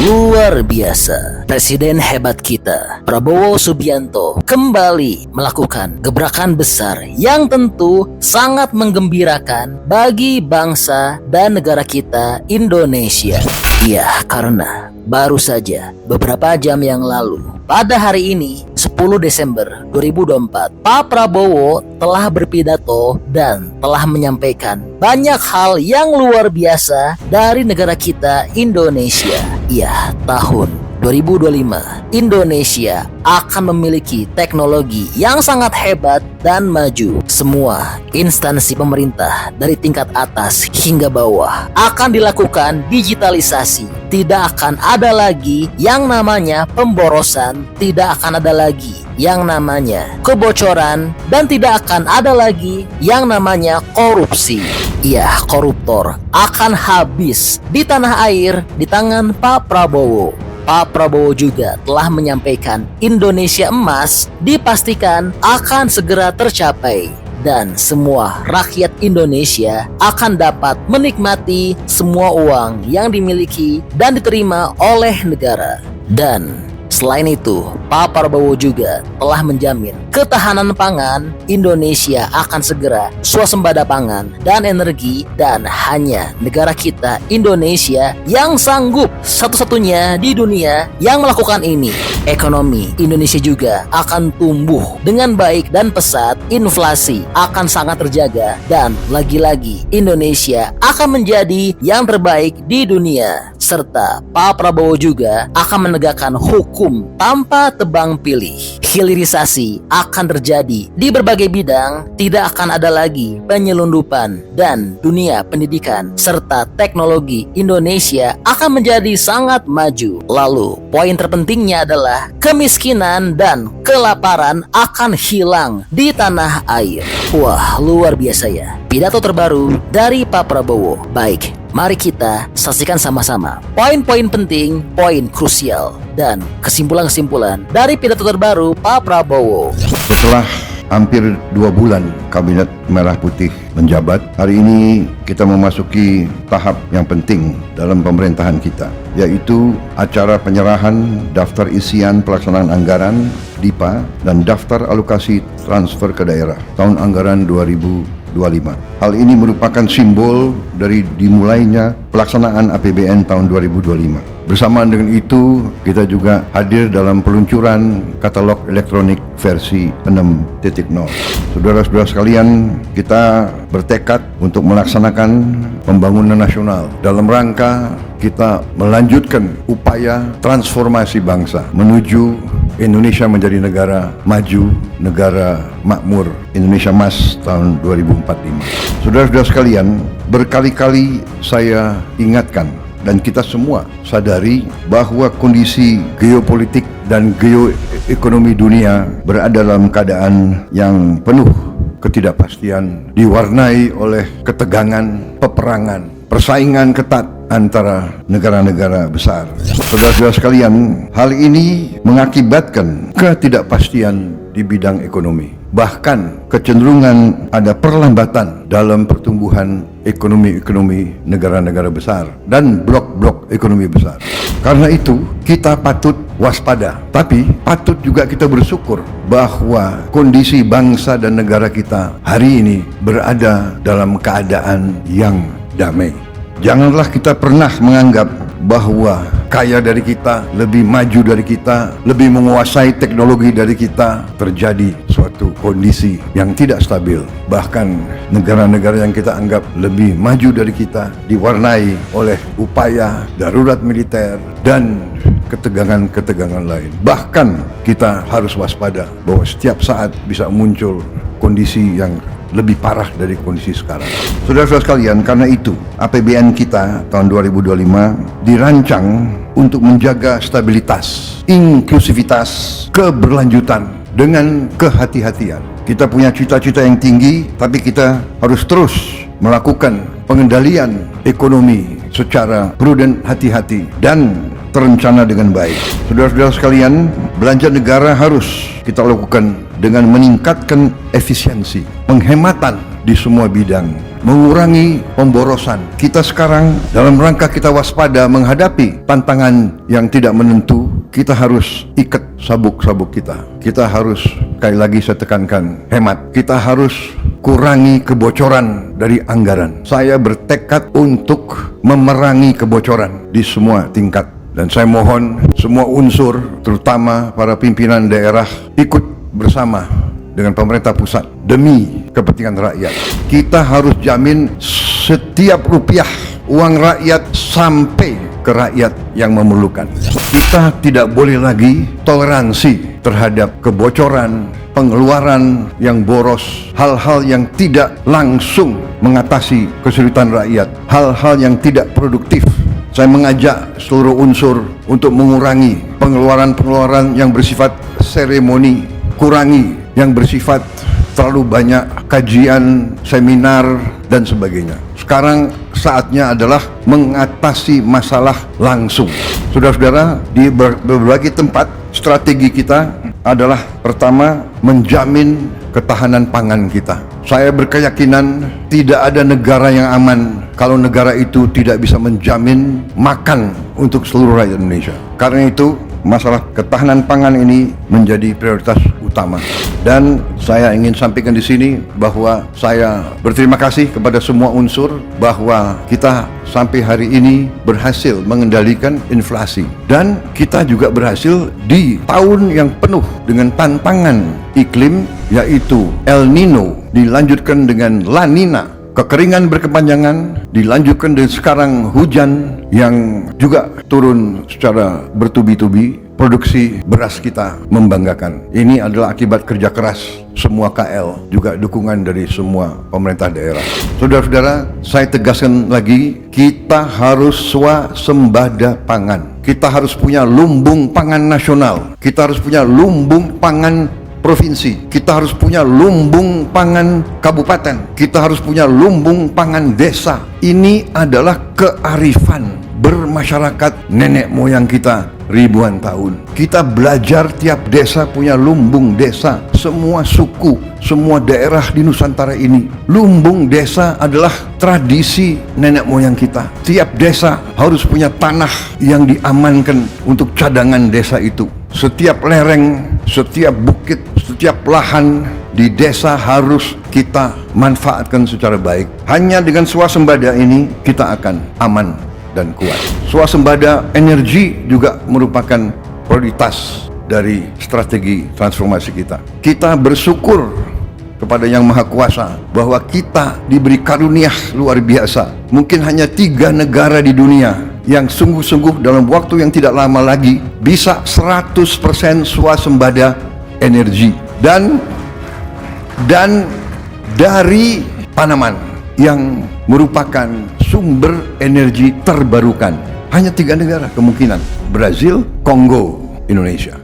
Luar biasa, Presiden hebat kita, Prabowo Subianto, kembali melakukan gebrakan besar yang tentu sangat menggembirakan bagi bangsa dan negara kita, Indonesia. Iya, karena baru saja beberapa jam yang lalu, pada hari ini, 10 Desember 2024, Pak Prabowo telah berpidato dan telah menyampaikan banyak hal yang luar biasa dari negara kita, Indonesia. Iya, tahun 2025, Indonesia akan memiliki teknologi yang sangat hebat dan maju. Semua instansi pemerintah dari tingkat atas hingga bawah akan dilakukan digitalisasi. Tidak akan ada lagi yang namanya pemborosan, tidak akan ada lagi yang namanya kebocoran, dan tidak akan ada lagi yang namanya korupsi. Iya, koruptor akan habis di tanah air di tangan Pak Prabowo. Pak Prabowo juga telah menyampaikan Indonesia Emas dipastikan akan segera tercapai dan semua rakyat Indonesia akan dapat menikmati semua uang yang dimiliki dan diterima oleh negara. Dan selain itu, Pak Prabowo juga telah menjamin ketahanan pangan Indonesia akan segera swasembada pangan dan energi, dan hanya negara kita Indonesia yang sanggup satu-satunya di dunia yang melakukan ini. Ekonomi Indonesia juga akan tumbuh dengan baik dan pesat, inflasi akan sangat terjaga, dan lagi-lagi Indonesia akan menjadi yang terbaik di dunia. Serta Pak Prabowo juga akan menegakkan hukum tanpa tebang pilih. Hilirisasi akan terjadi di berbagai bidang, tidak akan ada lagi penyelundupan, dan dunia pendidikan serta teknologi Indonesia akan menjadi sangat maju. Lalu, poin terpentingnya adalah kemiskinan dan kelaparan akan hilang di tanah air. Wah, luar biasa ya. Pidato terbaru dari Pak Prabowo. Baik, mari kita saksikan sama-sama poin-poin penting, poin krusial, dan kesimpulan-kesimpulan dari pidato terbaru Pak Prabowo. Setelah hampir 2 bulan Kabinet Merah Putih menjabat, hari ini kita memasuki tahap yang penting dalam pemerintahan kita, yaitu acara penyerahan daftar isian pelaksanaan anggaran DIPA dan daftar alokasi transfer ke daerah tahun anggaran 2025. Hal ini merupakan simbol dari dimulainya pelaksanaan APBN tahun 2025. Bersamaan dengan itu, kita juga hadir dalam peluncuran katalog elektronik versi 6.0. Saudara-saudara sekalian, kita bertekad untuk melaksanakan pembangunan nasional dalam rangka kita melanjutkan upaya transformasi bangsa menuju Indonesia menjadi negara maju, negara makmur, Indonesia Emas tahun 2045. Saudara-saudara sekalian, berkali-kali saya ingatkan dan kita semua sadari bahwa kondisi geopolitik dan geoekonomi dunia berada dalam keadaan yang penuh ketidakpastian, diwarnai oleh ketegangan, peperangan, persaingan ketat antara negara-negara besar. Saudara-saudara sekalian, hal ini mengakibatkan ketidakpastian di bidang ekonomi. Bahkan kecenderungan ada perlambatan dalam pertumbuhan ekonomi negara-negara besar dan blok-blok ekonomi besar. Karena itu, kita patut waspada, tapi patut juga kita bersyukur bahwa kondisi bangsa dan negara kita hari ini berada dalam keadaan yang damai. Janganlah kita pernah menganggap bahwa kaya dari kita, lebih maju dari kita, lebih menguasai teknologi dari kita, terjadi suatu kondisi yang tidak stabil. Bahkan negara-negara yang kita anggap lebih maju dari kita diwarnai oleh upaya darurat militer dan ketegangan-ketegangan lain. Bahkan kita harus waspada bahwa setiap saat bisa muncul kondisi yang lebih parah dari kondisi sekarang. Saudara-saudara sekalian, karena itu APBN kita tahun 2025 dirancang untuk menjaga stabilitas, inklusivitas, keberlanjutan dengan kehati-hatian. Kita punya cita-cita yang tinggi, tapi kita harus terus melakukan pengendalian ekonomi secara prudent, hati-hati, dan terencana dengan baik. Saudara-saudara sekalian, belanja negara harus kita lakukan dengan meningkatkan efisiensi, penghematan di semua bidang, mengurangi pemborosan. Kita sekarang dalam rangka kita waspada menghadapi tantangan yang tidak menentu, kita harus ikat sabuk-sabuk kita. Kita harus, sekali lagi saya tekankan, hemat. Kita harus kurangi kebocoran dari anggaran. Saya bertekad untuk memerangi kebocoran di semua tingkat. Dan saya mohon semua unsur, terutama para pimpinan daerah, ikut bersama dengan pemerintah pusat demi kepentingan rakyat. Kita harus jamin setiap rupiah uang rakyat sampai ke rakyat yang memerlukan. Kita tidak boleh lagi toleransi terhadap kebocoran, pengeluaran yang boros, hal-hal yang tidak langsung mengatasi kesulitan rakyat, hal-hal yang tidak produktif. Saya mengajak seluruh unsur untuk mengurangi pengeluaran-pengeluaran yang bersifat seremoni, kurangi yang bersifat terlalu banyak kajian, seminar, dan sebagainya. Sekarang saatnya adalah mengatasi masalah langsung. Saudara-saudara, di berbagai tempat strategi kita adalah pertama, menjamin ketahanan pangan kita. Saya berkeyakinan tidak ada negara yang aman kalau negara itu tidak bisa menjamin makan untuk seluruh rakyat Indonesia. Karena itu, masalah ketahanan pangan ini menjadi prioritas utama. Dan saya ingin sampaikan di sini bahwa saya berterima kasih kepada semua unsur bahwa kita sampai hari ini berhasil mengendalikan inflasi. Dan kita juga berhasil di tahun yang penuh dengan tantangan iklim, yaitu El Nino, dilanjutkan dengan La Nina, kekeringan berkepanjangan, dilanjutkan dengan sekarang hujan yang juga turun secara bertubi-tubi. Produksi beras kita membanggakan. Ini adalah akibat kerja keras semua KL, juga dukungan dari semua pemerintah daerah. Saudara-saudara, saya tegaskan lagi, kita harus swasembada pangan. Kita harus punya lumbung pangan nasional. Kita harus punya lumbung pangan provinsi. Kita harus punya lumbung pangan kabupaten. Kita harus punya lumbung pangan desa. Ini adalah kearifan bermasyarakat nenek moyang kita ribuan tahun. Kita belajar tiap desa punya lumbung desa. Semua suku, semua daerah di Nusantara ini, lumbung desa adalah tradisi nenek moyang kita. Tiap desa harus punya tanah yang diamankan untuk cadangan desa itu. Setiap lereng, setiap bukit, setiap lahan di desa harus kita manfaatkan secara baik. Hanya dengan swasembada ini kita akan aman dan kuat. Swasembada energi juga merupakan prioritas dari strategi transformasi kita. Kita bersyukur kepada Yang Maha Kuasa bahwa kita diberi karunia luar biasa. Mungkin hanya 3 negara di dunia yang sungguh-sungguh dalam waktu yang tidak lama lagi bisa 100% swasembada energi dan dari tanaman yang merupakan sumber energi terbarukan. Hanya 3 negara kemungkinan: Brazil, Kongo, Indonesia.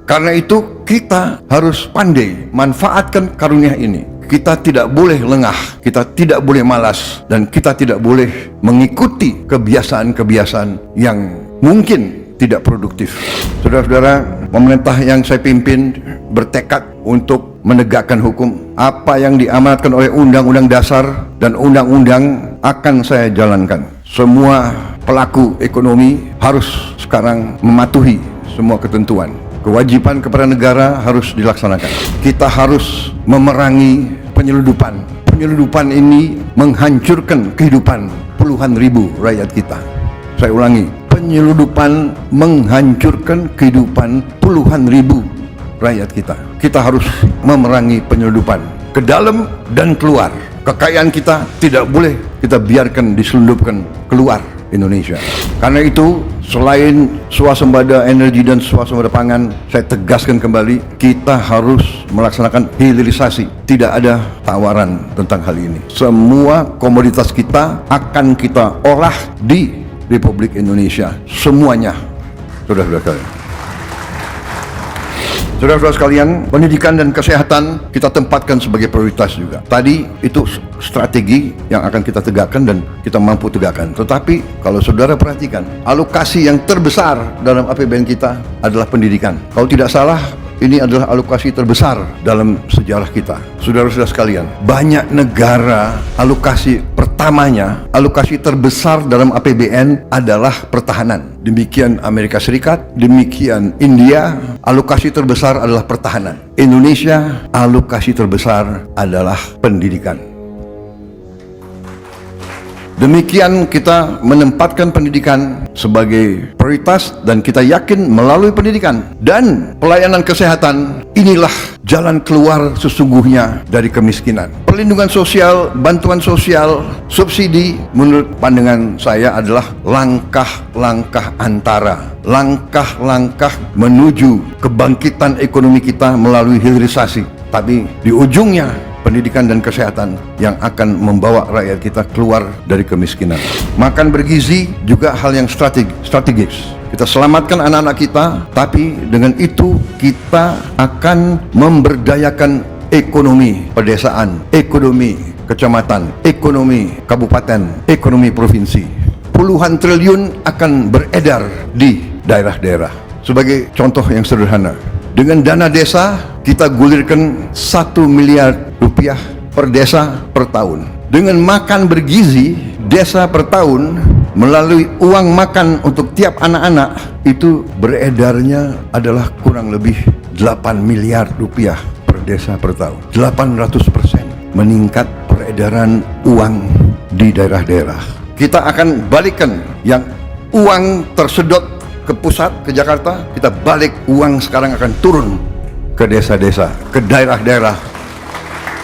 Karena itu kita harus pandai manfaatkan karunia ini. Kita tidak boleh lengah, kita tidak boleh malas, dan kita tidak boleh mengikuti kebiasaan-kebiasaan yang mungkin tidak produktif. Saudara-saudara, pemerintah yang saya pimpin bertekad untuk menegakkan hukum. Apa yang diamanatkan oleh Undang-Undang Dasar dan Undang-Undang akan saya jalankan. Semua pelaku ekonomi harus sekarang mematuhi semua ketentuan. Kewajiban kepada negara harus dilaksanakan. Kita harus memerangi penyeludupan. Penyeludupan ini menghancurkan kehidupan puluhan ribu rakyat kita. Saya ulangi, penyeludupan menghancurkan kehidupan puluhan ribu rakyat kita. Kita harus memerangi penyeludupan ke dalam dan keluar. Kekayaan kita tidak boleh kita biarkan diselundupkan keluar Indonesia. Karena itu, selain swasembada energi dan swasembada pangan, saya tegaskan kembali, kita harus melaksanakan hilirisasi. Tidak ada tawaran tentang hal ini. Semua komoditas kita akan kita olah di Republik Indonesia. Semuanya. Saudara-saudara sekalian, pendidikan dan kesehatan kita tempatkan sebagai prioritas juga. Tadi itu strategi yang akan kita tegakkan dan kita mampu tegakkan. Tetapi kalau saudara perhatikan, alokasi yang terbesar dalam APBN kita adalah pendidikan. Kalau tidak salah, ini adalah alokasi terbesar dalam sejarah kita. Saudara-saudara sekalian, banyak negara alokasi pertamanya, alokasi terbesar dalam APBN adalah pertahanan. Demikian Amerika Serikat, demikian India, alokasi terbesar adalah pertahanan. Indonesia, alokasi terbesar adalah pendidikan. Demikian kita menempatkan pendidikan sebagai prioritas dan kita yakin melalui pendidikan dan pelayanan kesehatan inilah jalan keluar sesungguhnya dari kemiskinan. Perlindungan sosial, bantuan sosial, subsidi menurut pandangan saya adalah langkah-langkah antara, langkah-langkah menuju kebangkitan ekonomi kita melalui hilirisasi. Tapi di ujungnya pendidikan dan kesehatan yang akan membawa rakyat kita keluar dari kemiskinan. Makan bergizi juga hal yang strategis. Kita selamatkan anak-anak kita, tapi dengan itu kita akan memberdayakan ekonomi pedesaan, ekonomi kecamatan, ekonomi kabupaten, ekonomi provinsi. Puluhan triliun akan beredar di daerah-daerah. Sebagai contoh yang sederhana, dengan dana desa kita gulirkan 1 miliar rupiah per desa per tahun. Dengan makan bergizi desa per tahun melalui uang makan untuk tiap anak-anak itu beredarnya adalah kurang lebih 8 miliar rupiah per desa per tahun. 800% meningkat peredaran uang di daerah-daerah. Kita akan balikkan yang uang tersedot ke pusat, ke Jakarta, kita balik uang sekarang akan turun ke desa-desa, ke daerah-daerah.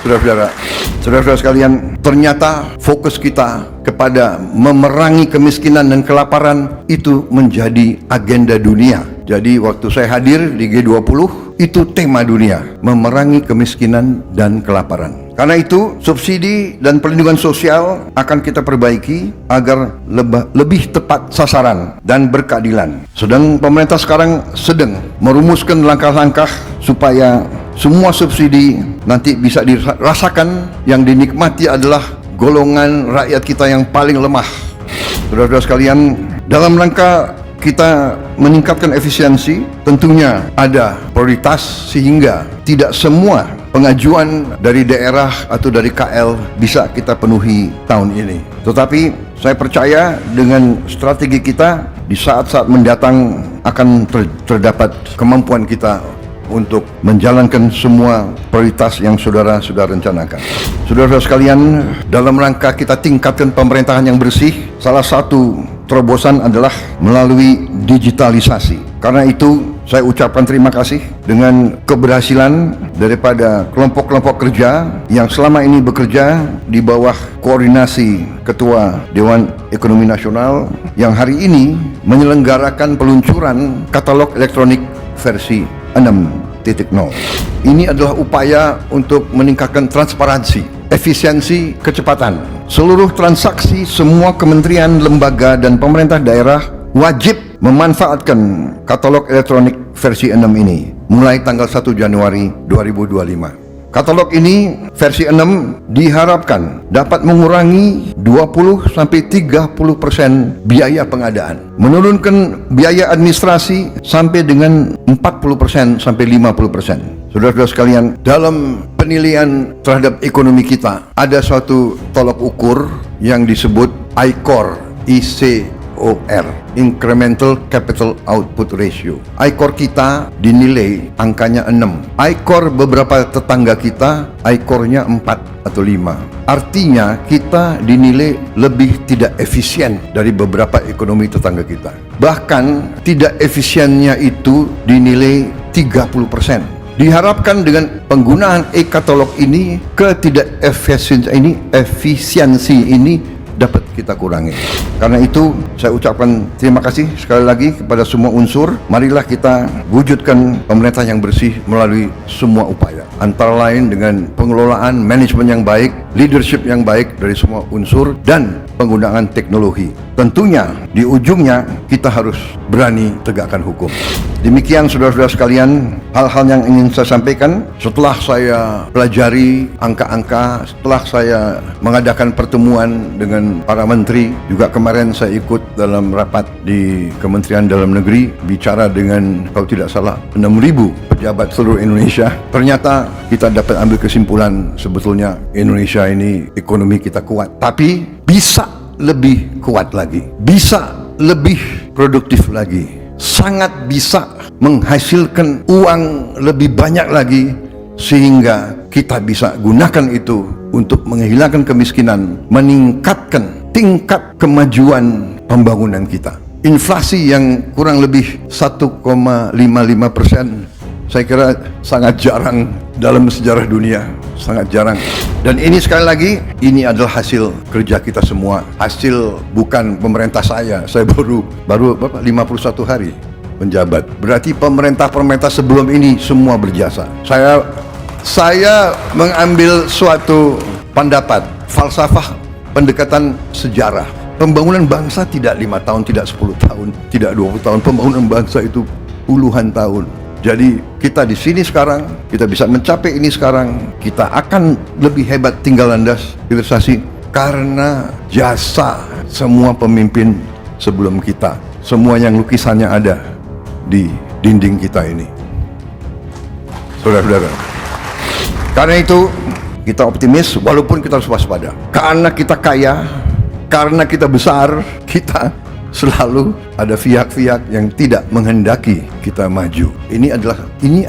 Saudara-saudara sekalian, ternyata fokus kita kepada memerangi kemiskinan dan kelaparan itu menjadi agenda dunia. Jadi waktu saya hadir di G20, itu tema dunia, memerangi kemiskinan dan kelaparan. Karena itu, subsidi dan perlindungan sosial akan kita perbaiki agar lebih tepat sasaran dan berkeadilan. Sedang pemerintah sekarang sedang merumuskan langkah-langkah supaya semua subsidi nanti bisa dirasakan, yang dinikmati adalah golongan rakyat kita yang paling lemah. Saudara-saudara sekalian, dalam rangka kita meningkatkan efisiensi, tentunya ada prioritas sehingga tidak semua pengajuan dari daerah atau dari KL bisa kita penuhi tahun ini. Tetapi saya percaya dengan strategi kita di saat-saat mendatang akan terdapat kemampuan kita untuk menjalankan semua prioritas yang saudara-saudara rencanakan. Saudara-saudara sekalian, dalam rangka kita tingkatkan pemerintahan yang bersih, salah satu terobosan adalah melalui digitalisasi. Karena itu, saya ucapkan terima kasih dengan keberhasilan daripada kelompok-kelompok kerja yang selama ini bekerja di bawah koordinasi Ketua Dewan Ekonomi Nasional yang hari ini menyelenggarakan peluncuran katalog elektronik versi 6.0. Ini adalah upaya untuk meningkatkan transparansi, efisiensi, kecepatan. Seluruh transaksi semua kementerian, lembaga, dan pemerintah daerah wajib memanfaatkan katalog elektronik versi 6 ini mulai tanggal 1 Januari 2025. Katalog ini versi 6 diharapkan dapat mengurangi 20-30% biaya pengadaan, menurunkan biaya administrasi sampai dengan 40% sampai 50%. Saudara-saudara sekalian, dalam penilaian terhadap ekonomi kita ada suatu tolok ukur yang disebut ICOR, Incremental Capital Output Ratio. ICOR kita dinilai angkanya 6. ICOR beberapa tetangga kita, ICOR-nya 4 atau 5. Artinya kita dinilai lebih tidak efisien dari beberapa ekonomi tetangga kita. Bahkan tidak efisiennya itu dinilai 30%. Diharapkan dengan penggunaan e-katalog ini, efisiensi ini dapat kita kurangi. Karena itu saya ucapkan terima kasih sekali lagi kepada semua unsur. Marilah kita wujudkan pemerintah yang bersih melalui semua upaya, antara lain dengan pengelolaan manajemen yang baik, leadership yang baik dari semua unsur, dan penggunaan teknologi. Tentunya di ujungnya kita harus berani tegakkan hukum. Demikian saudara-saudara sekalian, hal-hal yang ingin saya sampaikan setelah saya pelajari angka-angka, setelah saya mengadakan pertemuan dengan para menteri. Juga kemarin saya ikut dalam rapat di Kementerian Dalam Negeri, bicara dengan, kalau tidak salah, 6.000 pejabat seluruh Indonesia. Ternyata kita dapat ambil kesimpulan, sebetulnya Indonesia ini ekonomi kita kuat, tapi bisa lebih kuat lagi, bisa lebih produktif lagi, sangat bisa menghasilkan uang lebih banyak lagi, sehingga kita bisa gunakan itu untuk menghilangkan kemiskinan, meningkatkan tingkat kemajuan pembangunan kita. Inflasi yang kurang lebih 1,55%, saya kira sangat jarang dalam sejarah dunia, sangat jarang. Dan ini sekali lagi, ini adalah hasil kerja kita semua, hasil bukan pemerintah saya baru 51 hari menjabat. Berarti pemerintah-pemerintah sebelum ini semua berjasa. Saya mengambil suatu pendapat, falsafah pendekatan sejarah. Pembangunan bangsa tidak 5 tahun, tidak 10 tahun, tidak 20 tahun. Pembangunan bangsa itu puluhan tahun. Jadi kita di sini sekarang, kita bisa mencapai ini sekarang, kita akan lebih hebat tinggal landas hilirisasi karena jasa semua pemimpin sebelum kita. Semua yang lukisannya ada di dinding kita ini. Saudara-saudara, karena itu kita optimis walaupun kita harus waspada. Karena kita kaya, karena kita besar, kita selalu ada pihak-pihak yang tidak menghendaki kita maju. Ini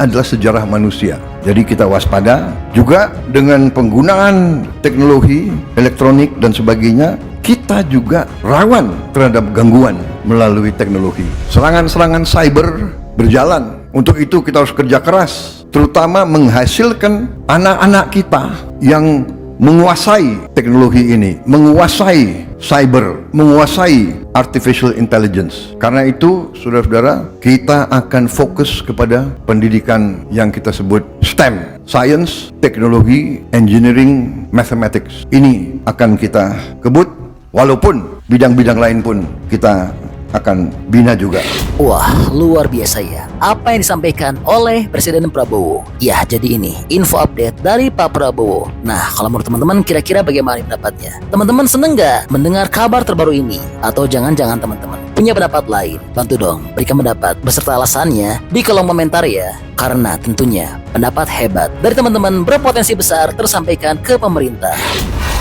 adalah sejarah manusia. Jadi kita waspada juga dengan penggunaan teknologi elektronik dan sebagainya. Kita juga rawan terhadap gangguan melalui teknologi. Serangan-serangan cyber berjalan. Untuk itu kita harus kerja keras, terutama menghasilkan anak-anak kita yang menguasai teknologi ini, menguasai cyber, menguasai artificial intelligence. Karena itu, saudara-saudara, kita akan fokus kepada pendidikan yang kita sebut STEM, Science, Teknologi, Engineering, Mathematics. Ini akan kita kebut, walaupun bidang-bidang lain pun kita akan bina juga. Wah, luar biasa ya apa yang disampaikan oleh Presiden Prabowo. Ya, jadi ini info update dari Pak Prabowo. Nah, kalau menurut teman-teman kira-kira bagaimana pendapatnya? Teman-teman seneng nggak mendengar kabar terbaru ini? Atau jangan-jangan teman-teman punya pendapat lain? Bantu dong berikan pendapat beserta alasannya di kolom komentar ya. Karena tentunya pendapat hebat dari teman-teman berpotensi besar tersampaikan ke pemerintah.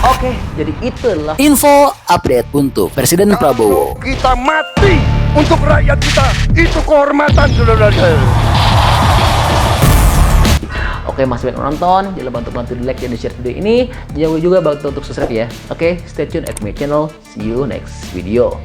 Oke, jadi itulah info update untuk Presiden Prabowo. Kita mati untuk rakyat kita, itu kehormatan, saudara-saudara. Oke, masih banyak nonton, jangan lupa untuk bantu di like dan di share video ini. Jangan lupa juga bantu untuk subscribe ya. Oke, stay tune at my channel. See you next video.